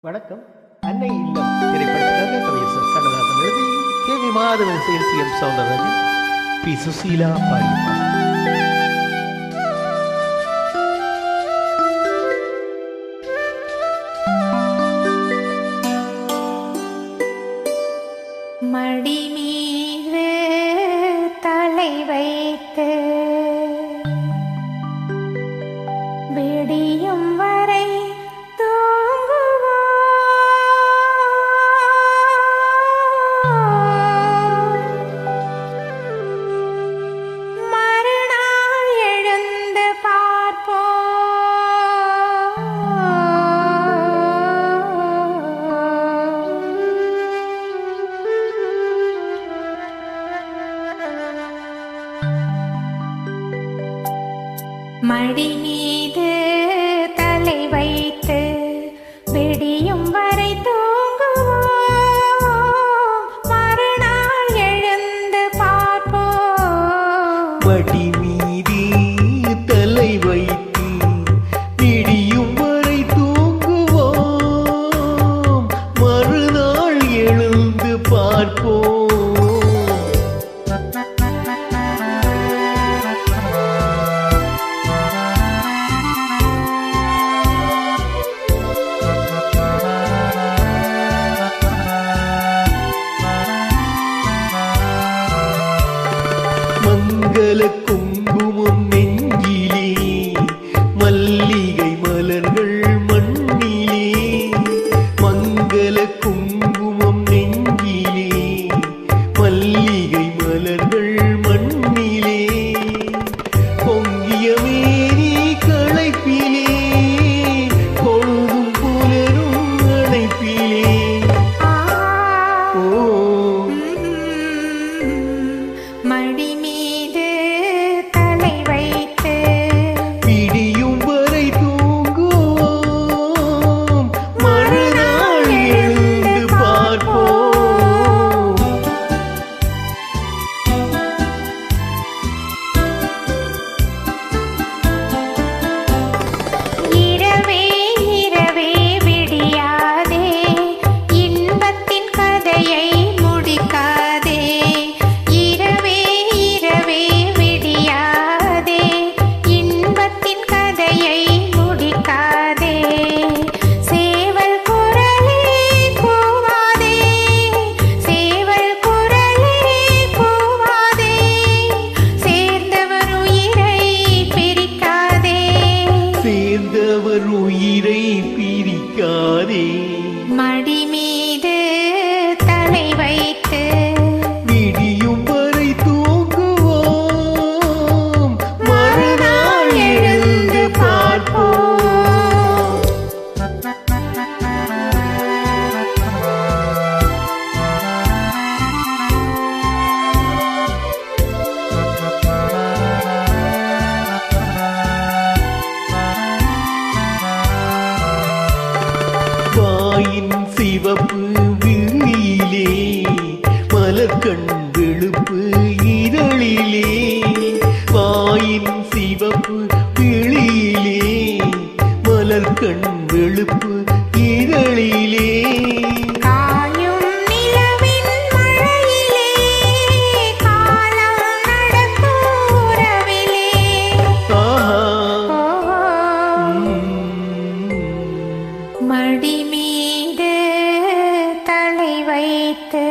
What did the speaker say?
வணக்கம். அன்னை இல்லம் திரைப்படத்திற்காக கவியரசர் கண்ணதாசன் எழுதி கே.வி. மாதவன் இசையில் டி.எம். சௌந்தரராஜன், பி. சுசீலா பாடியிருப்பார். மடி மீது தலை வைத்து விடியும் வரை தூங்குவோம், மறுநாள் எழுந்து பார்ப்போம். மடி மீது தலை வைத்து விடியும் வரை தூங்குவோம், மறுநாள் எழுந்து பார்ப்போம். மடி மீது தலை வைத்து விடியும் வரை தூங்குவோம், மறுநாள் எழுந்து பார்ப்போம். மங்கள குங்குமம் நெஞ்சிலே, மல்லிகை மலர்கள் மண்ணிலே. மங்கள குங்குமம் நெஞ்சிலே, மல்லிகை மலர்கள் மண்ணிலே. பொங்கிய மேனி களைப்பிலே, பொழுதும் புலரும் அணைப்பிலே. ஓ மடி மீது தலை வைத்து விடியும் வரை தூங்குவோம், மறுநாள் எழுந்து பார்ப்போம். இரவே இரவே விடியாதே, இன்பத்தின் கதையை முடிக்காதே. இரவே இரவே விடியாதே, இன்பத்தின் கதையை முடிக்காதே. சேவல் குரலே கூவாதே, சேவல் குரலே கூவாதே. சேர்ந்தவர் உயிரை பிரிக்காதே, சேர்ந்தவர் உயிரை பிரிக்காதே. மடி மீது தலை வைத்து விடியும் வரை தூங்குவோம், மறுநாள் எழுந்து பார்ப்போம். வாயின் சிவப்பு விழியிலே, மலர்கண் வெளுப்பு இதழிலே. வாயின் சிவப்பு விழியிலே, மலர்கண் வெளுப்பு இதழிலே. காயும் நிலவின் மழையிலே, காலம் நடக்கும் உறவிலே. ஆஹா. மடி மீது தலை வைத்து